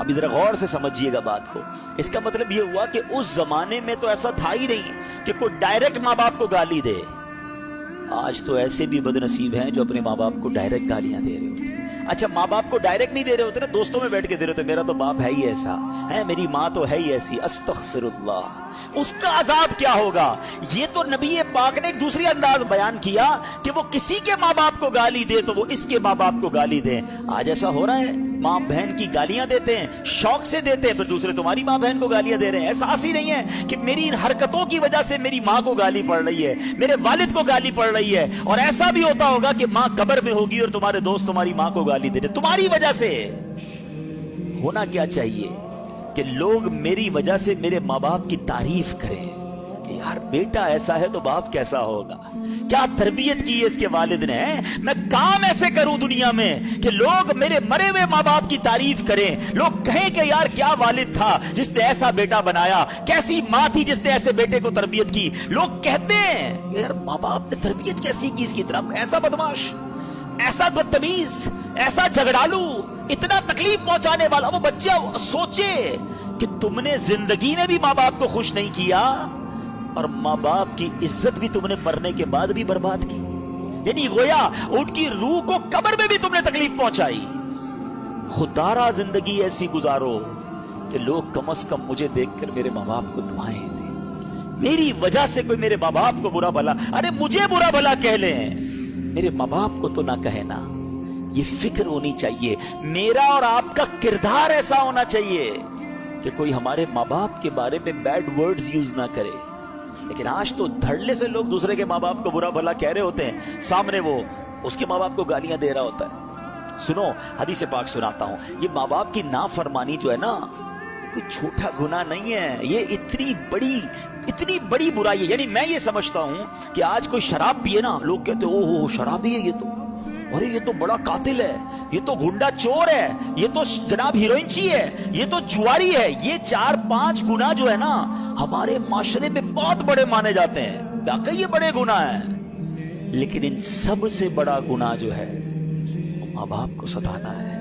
अभी जरा गौर से समझिएगा बात को। इसका मतलब ये हुआ कि उस जमाने में तो ऐसा था ही नहीं कि कोई डायरेक्ट माँ बाप को गाली दे। आज तो ऐसे भी बदनसीब हैं जो अपने माँ बाप को डायरेक्ट गालियां दे रहे होते हैं। अच्छा, माँ बाप को डायरेक्ट नहीं दे रहे होते ना, दोस्तों में बैठ के दे रहे होते, मेरा तो बाप है ही ऐसा है, मेरी माँ तो है ही ऐसी, अस्तगफिरुल्लाह। उसका अजाब क्या होगा? ये तो नबी पाक ने एक दूसरी अंदाज बयान किया कि वो किसी के माँ बाप को गाली दे तो वो इसके माँ बाप को गाली दे। आज ऐसा हो रहा है, माँ बहन की गालियां देते हैं, शौक से देते हैं, फिर दूसरे तुम्हारी माँ बहन को गालियां दे रहे हैं। एहसास ही नहीं है कि मेरी इन हरकतों की वजह से मेरी माँ को गाली पड़ रही है, मेरे वालिद को गाली पड़ रही है। और ऐसा भी होता होगा कि माँ कब्र में होगी और तुम्हारे दोस्त तुम्हारी माँ को गाली दे रहे तुम्हारी वजह से। होना क्या चाहिए कि लोग मेरी वजह से मेरे माँ बाप की तारीफ करें कि यार बेटा ऐसा है तो बाप कैसा होगा, क्या तरबियत की है इसके वालिद ने। मैं काम ऐसे करूं दुनिया में कि लोग मेरे मरे हुए माँ बाप की तारीफ करें, लोग कहें कि यार क्या वालिद था जिसने ऐसा बेटा बनाया, कैसी माँ थी जिसने ऐसे बेटे को तरबियत की। लोग कहते हैं यार माँ बाप ने तरबियत कैसी की इसकी तरफ, ऐसा बदमाश, ऐसा बदतमीज, ऐसा झगड़ालू, इतना तकलीफ पहुंचाने वाला। वो बच्चा सोचे कि तुमने जिंदगी में भी माँ बाप को खुश नहीं किया और माँ बाप की इज्जत भी तुमने मरने के बाद भी बर्बाद की, यानी गोया उनकी रूह को कब्र में भी तुमने तकलीफ पहुंचाई। खुदारा जिंदगी ऐसी गुजारो कि लोग कम से कम मुझे देखकर मेरे माँ बाप को दुआएं दें। मेरी वजह से कोई मेरे माँ बाप को बुरा भला, अरे मुझे बुरा भला कह ले, मेरे माँ बाप को तो ना कहे ना। ये फिक्र होनी चाहिए। मेरा और आपका किरदार ऐसा होना चाहिए कि कोई हमारे माँ बाप के बारे में बैड वर्ड्स यूज ना करे। लेकिन आज तो धड़ल्ले से लोग दूसरे के माँ बाप को बुरा भला कह रहे होते हैं, सामने वो उसके माँ बाप को गालियां दे रहा होता है। सुनो, हदीस पाक सुनाता हूं। ये माँ बाप की नाफरमानी जो है ना, कोई छोटा गुनाह नहीं है, ये इतनी बड़ी बुराई है। यानी मैं ये समझता हूं कि आज कोई शराब पिए ना, लोग कहते हैं ओहो शराबी है ये तो, अरे ये तो बड़ा कातिल है, ये तो गुंडा चोर है, ये तो जनाब हीरोइनची है, ये तो जुआरी है। ये 4-5 गुनाह जो है ना हमारे माशरे में बहुत बड़े माने जाते हैं, वाकई ये बड़े गुनाह हैं। लेकिन इन सब से बड़ा गुनाह जो है वो माँ बाप को सताना है।